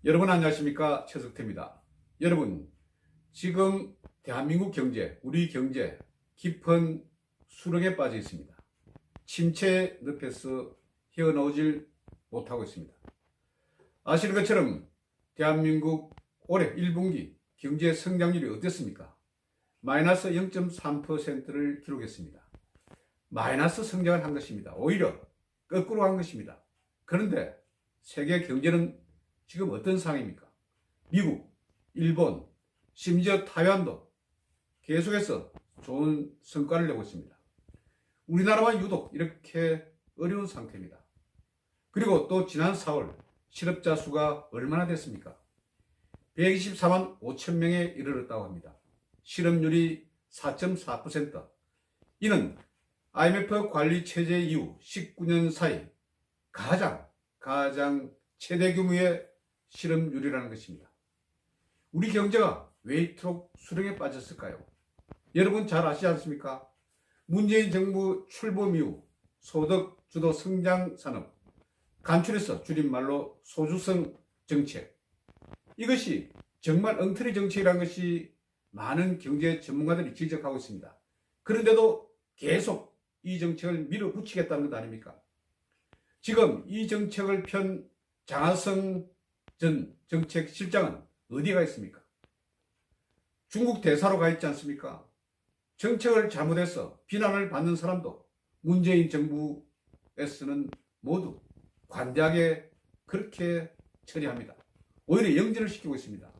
여러분 안녕하십니까, 최석태입니다. 여러분, 지금 대한민국 경제, 우리 경제 깊은 수렁에 빠져 있습니다. 침체 늪에서 헤어나오질 못하고 있습니다. 아시는 것처럼 대한민국 올해 1분기 경제 성장률이 어땠습니까? 마이너스 0.3%를 기록했습니다. 마이너스 성장을 한 것입니다. 오히려 거꾸로 한 것입니다. 그런데 세계 경제는 지금 어떤 상황입니까? 미국, 일본, 심지어 타이완도 계속해서 좋은 성과를 내고 있습니다. 우리나라만 유독 이렇게 어려운 상태입니다. 그리고 또 지난 4월 실업자 수가 얼마나 됐습니까? 124만 5천 명에 이르렀다고 합니다. 실업률이 4.4%. 이는 IMF 관리 체제 이후 19년 사이 가장 최대 규모의 실업률이라는 것입니다. 우리 경제가 왜 이토록 수렁에 빠졌을까요? 여러분 잘 아시지 않습니까? 문재인 정부 출범 이후 소득 주도 성장 산업, 간추려서 줄임말로 소주성 정책, 이것이 정말 엉터리 정책이라는 것이 많은 경제 전문가들이 지적하고 있습니다. 그런데도 계속 이 정책을 밀어붙이겠다는 것 아닙니까? 지금 이 정책을 편 장하성 전 정책실장은 어디가 있습니까? 중국 대사로 가 있지 않습니까? 정책을 잘못해서 비난을 받는 사람도 문재인 정부에서는 모두 관대하게 그렇게 처리합니다. 오히려 영진을 시키고 있습니다.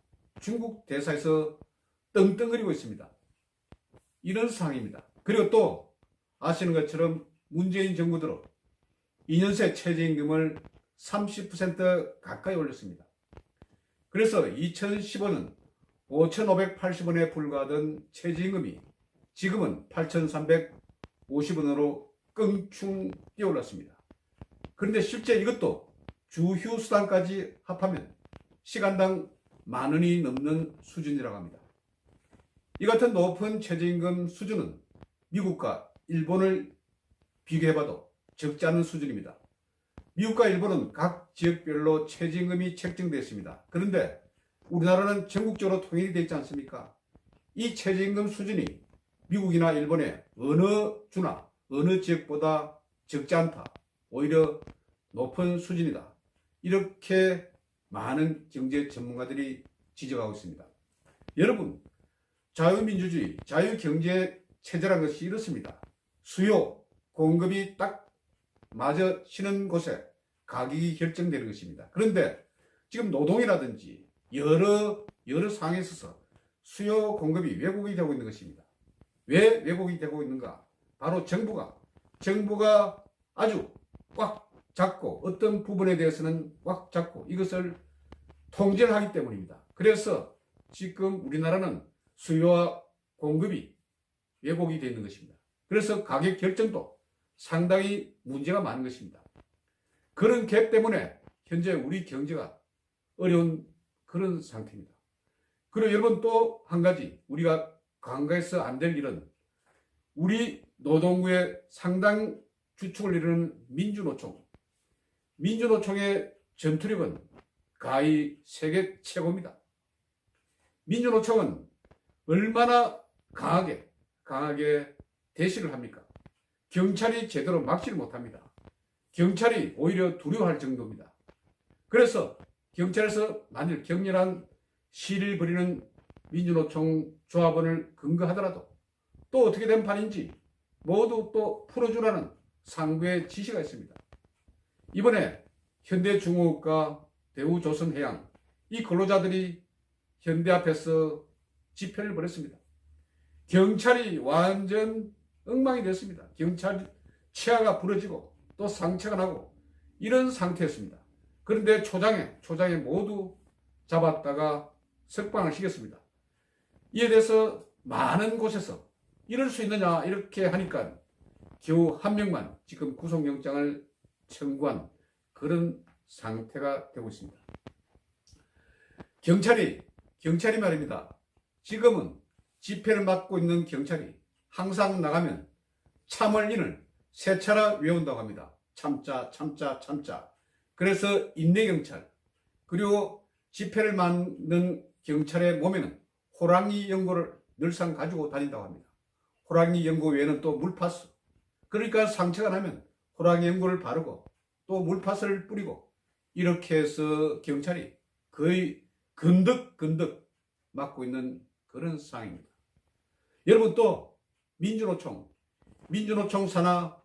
중국 대사에서 떵떵거리고 있습니다. 이런 상황입니다. 그리고 또 아시는 것처럼 문재인 정부 들어 2년 새 최저임금을 30% 가까이 올렸습니다. 그래서 2015년 5,580원에 불과하던 최저임금이 지금은 8,350원으로 껑충 뛰어올랐습니다. 그런데 실제 이것도 주휴수당까지 합하면 시간당 10,000원이 넘는 수준이라고 합니다. 이 같은 높은 최저임금 수준은 미국과 일본을 비교해봐도 적지 않은 수준입니다. 미국과 일본은 각 지역별로 최저임금이 책정되어 있습니다. 그런데 우리나라는 전국적으로 통일이 되어 있지 않습니까? 이 최저임금 수준이 미국이나 일본의 어느 주나 어느 지역보다 적지 않다. 오히려 높은 수준이다. 이렇게 많은 경제 전문가들이 지적하고 있습니다. 여러분, 자유민주주의, 자유경제 체제라는 것이 이렇습니다. 수요, 공급이 딱 맞아지는 곳에 가격이 결정되는 것입니다. 그런데 지금 노동이라든지 여러 상황에 있어서 수요 공급이 왜곡이 되고 있는 것입니다. 왜 왜곡이 되고 있는가? 바로 정부가 아주 꽉 잡고 어떤 부분에 대해서는 꽉 잡고 이것을 통제를 하기 때문입니다. 그래서 지금 우리나라는 수요와 공급이 왜곡이 되어 있는 것입니다. 그래서 가격 결정도 상당히 문제가 많은 것입니다. 그런 갭 때문에 현재 우리 경제가 어려운 그런 상태입니다. 그리고 여러분 또 한 가지 우리가 간과해서 안 될 일은 우리 노동부의 상당 주축을 이루는 민주노총의 전투력은 가히 세계 최고입니다. 민주노총은 얼마나 강하게 대시를 합니까? 경찰이 제대로 막지를 못합니다. 경찰이 오히려 두려워할 정도입니다. 그래서 경찰에서 만일 격렬한 시위를 벌이는 민주노총 조합원을 근거하더라도 또 어떻게 된 판인지 모두 또 풀어주라는 상부의 지시가 있습니다. 이번에 현대중공업과 대우조선해양 이 근로자들이 현대 앞에서 집회를 벌였습니다. 경찰이 완전 엉망이 됐습니다. 경찰 치아가 부러지고 또 상처가 나고 이런 상태였습니다. 그런데 초장에 모두 잡았다가 석방을 시켰습니다. 이에 대해서 많은 곳에서 이럴 수 있느냐 이렇게 하니까 겨우 한 명만 지금 구속영장을 청구한 그런 상태가 되고 있습니다. 경찰이 말입니다. 지금은 집회를 맡고 있는 경찰이 항상 나가면 참을인을 3차례 외운다고 합니다. 참자. 그래서 인내경찰, 그리고 집회를 만든 경찰의 몸에는 호랑이 연고를 늘상 가지고 다닌다고 합니다. 호랑이 연고 외에는 또 물파스. 그러니까 상처가 나면 호랑이 연고를 바르고 또 물파스를 뿌리고 이렇게 해서 경찰이 거의 건덕건덕 맡고 있는 그런 상황입니다. 여러분 또 민주노총 산하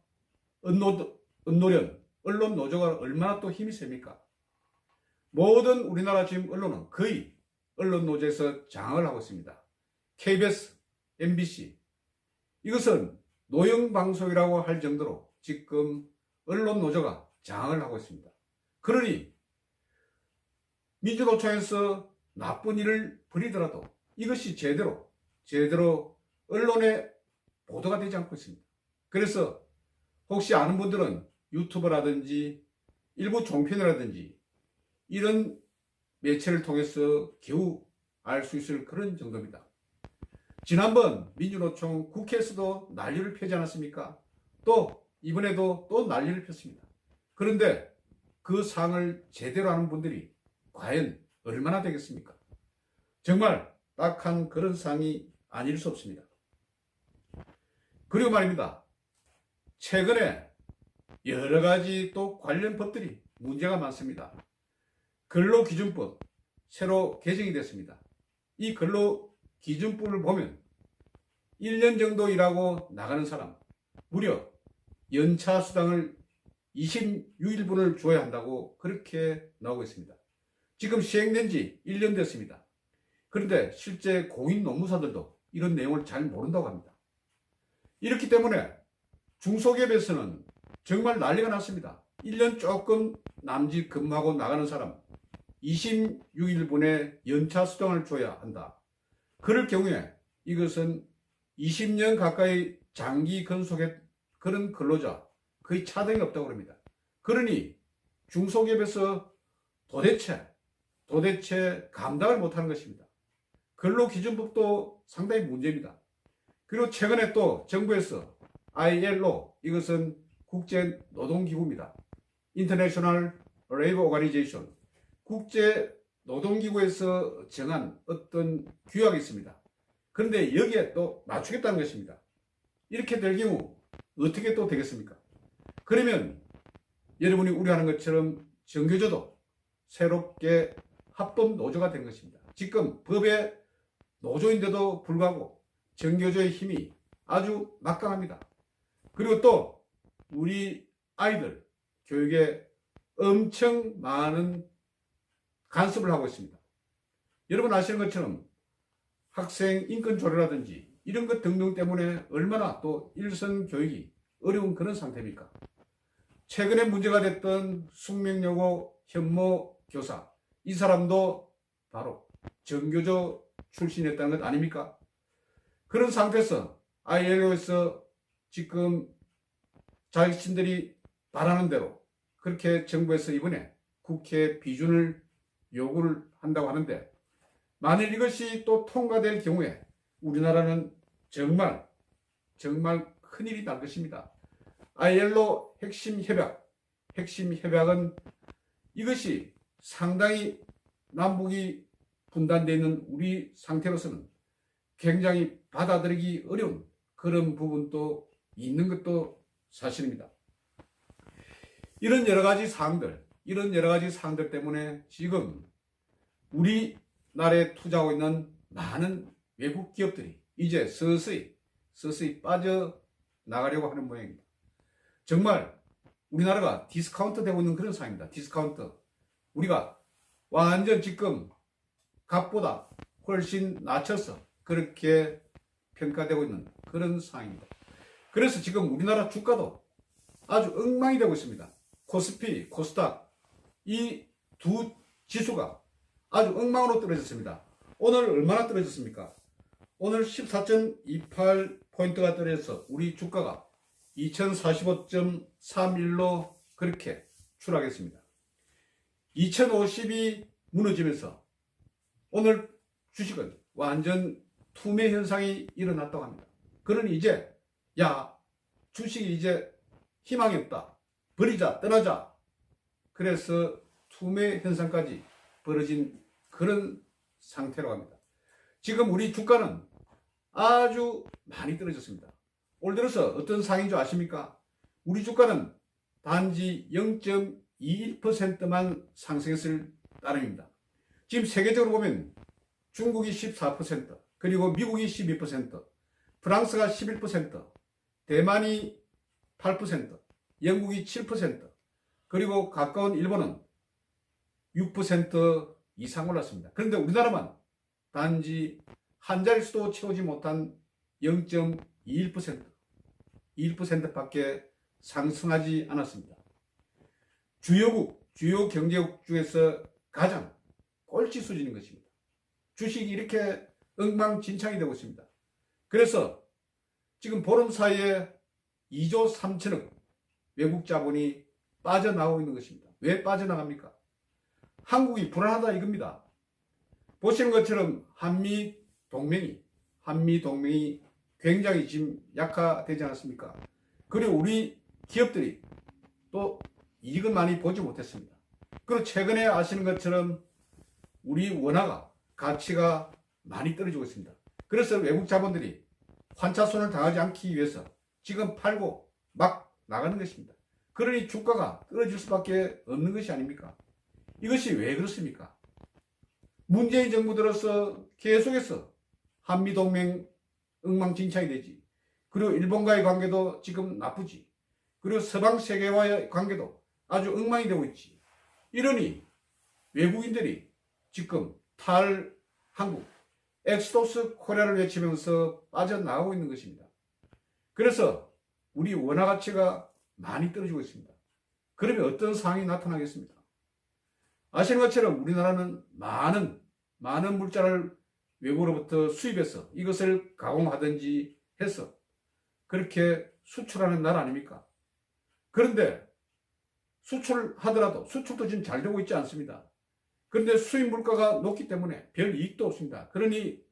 언노련 언론노조가 얼마나 또 힘이 셉니까? 모든 우리나라 지금 언론은 거의 언론노조에서 장악을 하고 있습니다. KBS, MBC 이것은 노영방송이라고 할 정도로 지금 언론노조가 장악을 하고 있습니다. 그러니 민주노총에서 나쁜 일을 벌이더라도 이것이 제대로 언론에 보도가 되지 않고 있습니다. 그래서 혹시 아는 분들은 유튜브라든지 일부 종편이라든지 이런 매체를 통해서 겨우 알 수 있을 그런 정도입니다. 지난번 민주노총 국회에서도 난리를 펴지 않았습니까? 또 이번에도 또 난리를 폈습니다. 그런데 그 사항을 제대로 아는 분들이 과연 얼마나 되겠습니까? 정말 딱한 그런 사항이 아닐 수 없습니다. 그리고 말입니다. 최근에 여러 가지 또 관련 법들이 문제가 많습니다. 근로기준법 새로 개정이 됐습니다. 이 근로기준법을 보면 1년 정도 일하고 나가는 사람 무려 연차 수당을 26일분을 줘야 한다고 그렇게 나오고 있습니다. 지금 시행된 지 1년 됐습니다. 그런데 실제 공인 노무사들도 이런 내용을 잘 모른다고 합니다. 이렇기 때문에 중소기업에서는 정말 난리가 났습니다. 1년 조금 남짓 근무하고 나가는 사람 26일분의 연차 수당을 줘야 한다. 그럴 경우에 이것은 20년 가까이 장기 근속의 그런 근로자 거의 차등이 없다고 합니다. 그러니 중소기업에서 도대체 감당을 못하는 것입니다. 근로기준법도 상당히 문제입니다. 그리고 최근에 또 정부에서 ILO 이것은 국제노동기구입니다. International Labour Organization 국제노동기구에서 정한 어떤 규약이 있습니다. 그런데 여기에 또 맞추겠다는 것입니다. 이렇게 될 경우 어떻게 또 되겠습니까? 그러면 여러분이 우려하는 것처럼 정교조도 새롭게 합법노조가 된 것입니다. 지금 법의 노조인데도 불구하고 정교조의 힘이 아주 막강합니다. 그리고 또 우리 아이들 교육에 엄청 많은 간섭을 하고 있습니다. 여러분 아시는 것처럼 학생 인권 조례라든지 이런 것 등등 때문에 얼마나 또 일선 교육이 어려운 그런 상태입니까? 최근에 문제가 됐던 숙명여고 현모 교사 이 사람도 바로 정교조 출신이었다는 것 아닙니까? 그런 상태에서 ILO에서 지금 자신들이 바라는 대로 그렇게 정부에서 이번에 국회 비준을 요구를 한다고 하는데 만일 이것이 또 통과될 경우에 우리나라는 정말 큰일이 날 것입니다. ILO 핵심 협약은 이것이 상당히 남북이 분단되어 있는 우리 상태로서는 굉장히 받아들이기 어려운 그런 부분도 있는 것도 사실입니다. 이런 여러 가지 사항들 때문에 지금 우리나라에 투자하고 있는 많은 외국 기업들이 이제 서서히 빠져나가려고 하는 모양입니다. 정말 우리나라가 디스카운트 되고 있는 그런 상황입니다. 디스카운트. 우리가 완전 지금 값보다 훨씬 낮춰서 그렇게 평가되고 있는 그런 상황입니다. 그래서 지금 우리나라 주가도 아주 엉망이 되고 있습니다. 코스피, 코스닥 이 두 지수가 아주 엉망으로 떨어졌습니다. 오늘 얼마나 떨어졌습니까? 오늘 14.28포인트가 떨어져서 우리 주가가 2045.31로 그렇게 추락했습니다. 2050이 무너지면서 오늘 주식은 완전 투매 현상이 일어났다고 합니다. 그러니 이제 주식이 이제 희망이 없다. 버리자, 떠나자. 그래서 투매 현상까지 벌어진 그런 상태로 합니다. 지금 우리 주가는 아주 많이 떨어졌습니다. 올 들어서 어떤 상황인 줄 아십니까? 우리 주가는 단지 0.21%만 상승했을 따름입니다. 지금 세계적으로 보면 중국이 14%, 그리고 미국이 12%, 프랑스가 11%, 대만이 8%, 영국이 7%, 그리고 가까운 일본은 6% 이상 올랐습니다. 그런데 우리나라만 단지 한 자릿수도 채우지 못한 0.21%, 21%밖에 상승하지 않았습니다. 주요 경제국 중에서 가장 꼴찌 수준인 것입니다. 주식이 이렇게 엉망진창이 되고 있습니다. 그래서 지금 보름 사이에 2조 3천억 외국 자본이 빠져나오고 있는 것입니다. 왜 빠져나갑니까? 한국이 불안하다 이겁니다. 보시는 것처럼 한미 동맹이 굉장히 지금 약화되지 않았습니까? 그리고 우리 기업들이 또 이익을 많이 보지 못했습니다. 그리고 최근에 아시는 것처럼 우리 원화가 가치가 많이 떨어지고 있습니다. 그래서 외국 자본들이 환차손을 당하지 않기 위해서 지금 팔고 막 나가는 것입니다. 그러니 주가가 떨어질 수밖에 없는 것이 아닙니까? 이것이 왜 그렇습니까? 문재인 정부 들어서 계속해서 한미동맹 엉망진창이 되지. 그리고 일본과의 관계도 지금 나쁘지. 그리고 서방 세계와의 관계도 아주 엉망이 되고 있지. 이러니 외국인들이 지금 탈한국, 엑스도스 코리아를 외치면서 빠져나가고 있는 것입니다. 그래서 우리 원화 가치가 많이 떨어지고 있습니다. 그러면 어떤 상황이 나타나겠습니까? 아시는 것처럼 우리나라는 많은 물자를 외국으로부터 수입해서 이것을 가공하든지 해서 그렇게 수출하는 나라 아닙니까? 그런데 수출하더라도 수출도 지금 잘 되고 있지 않습니다. 그런데 수입 물가가 높기 때문에 별 이익도 없습니다. 그러니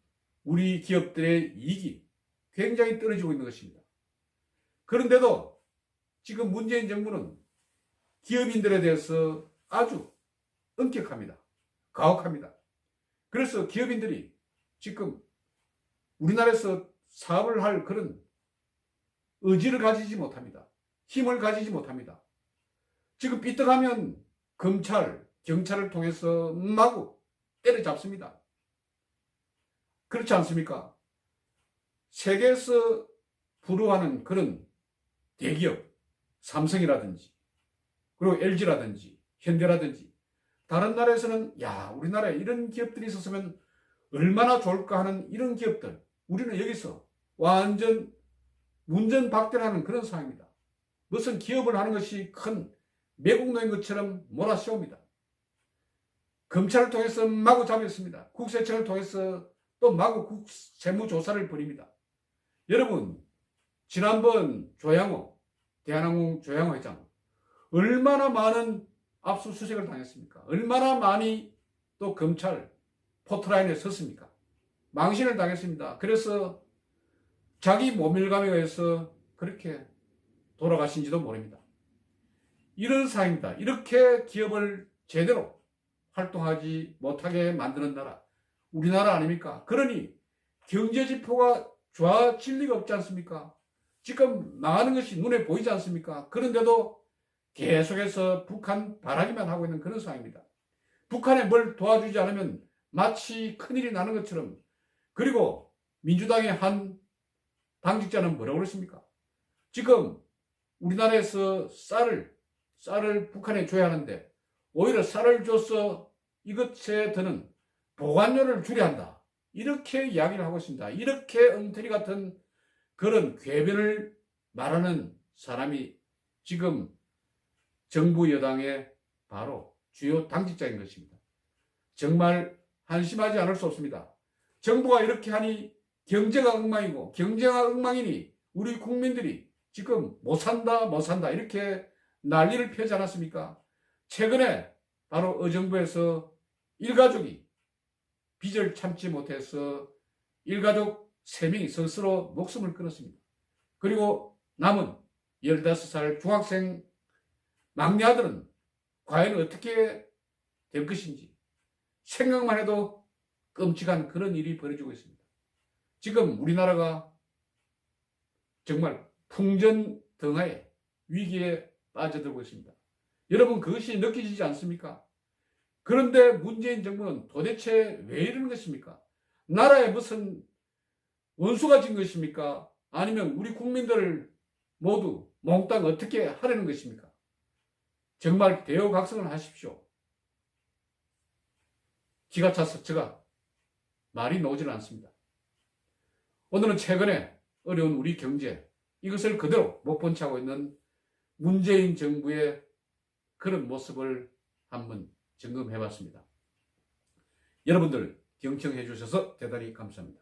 우리 기업들의 이익이 굉장히 떨어지고 있는 것입니다. 그런데도 지금 문재인 정부는 기업인들에 대해서 아주 엄격합니다. 가혹합니다. 그래서 기업인들이 지금 우리나라에서 사업을 할 그런 의지를 가지지 못합니다. 힘을 가지지 못합니다. 지금 삐딱하면 검찰, 경찰을 통해서 마구 때려잡습니다. 그렇지 않습니까? 세계에서 부러워하는 그런 대기업, 삼성이라든지 그리고 LG라든지 현대라든지 다른 나라에서는 야, 우리나라에 이런 기업들이 있었으면 얼마나 좋을까 하는 이런 기업들, 우리는 여기서 완전 문전박대하는 그런 상황입니다. 무슨 기업을 하는 것이 큰 매국노인 것처럼 몰아세웁니다. 검찰을 통해서 마구 잡혔습니다. 국세청을 통해서 또 마구 세무조사를 벌입니다. 여러분, 지난번 대한항공 조양호 회장 얼마나 많은 압수수색을 당했습니까? 얼마나 많이 또 검찰 포트라인에 섰습니까? 망신을 당했습니다. 그래서 자기 모멸감에 의해서 그렇게 돌아가신지도 모릅니다. 이런 상황입니다. 이렇게 기업을 제대로 활동하지 못하게 만드는 나라, 우리나라 아닙니까? 그러니 경제지표가 좋아질 리가 없지 않습니까? 지금 망하는 것이 눈에 보이지 않습니까? 그런데도 계속해서 북한 바라기만 하고 있는 그런 상황입니다. 북한에 뭘 도와주지 않으면 마치 큰일이 나는 것처럼. 그리고 민주당의 한 당직자는 뭐라고 그랬습니까? 지금 우리나라에서 쌀을 북한에 줘야 하는데 오히려 쌀을 줘서 이것에 드는 보관료를 줄여야 한다. 이렇게 이야기를 하고 있습니다. 이렇게 엉터리 같은 그런 궤변을 말하는 사람이 지금 정부 여당의 바로 주요 당직자인 것입니다. 정말 한심하지 않을 수 없습니다. 정부가 이렇게 하니 경제가 엉망이고 경제가 엉망이니 우리 국민들이 지금 못 산다 이렇게 난리를 펴지 않았습니까? 최근에 바로 의정부에서 일가족이 빚을 참지 못해서 일가족 3명이 스스로 목숨을 끊었습니다. 그리고 남은 15살 중학생 막내 아들은 과연 어떻게 될 것인지 생각만 해도 끔찍한 그런 일이 벌어지고 있습니다. 지금 우리나라가 정말 풍전등하에 위기에 빠져들고 있습니다. 여러분 그것이 느껴지지 않습니까? 그런데 문재인 정부는 도대체 왜 이러는 것입니까? 나라에 무슨 원수가 진 것입니까? 아니면 우리 국민들을 모두 몽땅 어떻게 하려는 것입니까? 정말 대여각성을 하십시오. 기가 차서 제가 말이 나오질 않습니다. 오늘은 최근에 어려운 우리 경제, 이것을 그대로 못 본 채 하고 있는 문재인 정부의 그런 모습을 한번 점검해 봤습니다. 여러분들 경청해 주셔서 대단히 감사합니다.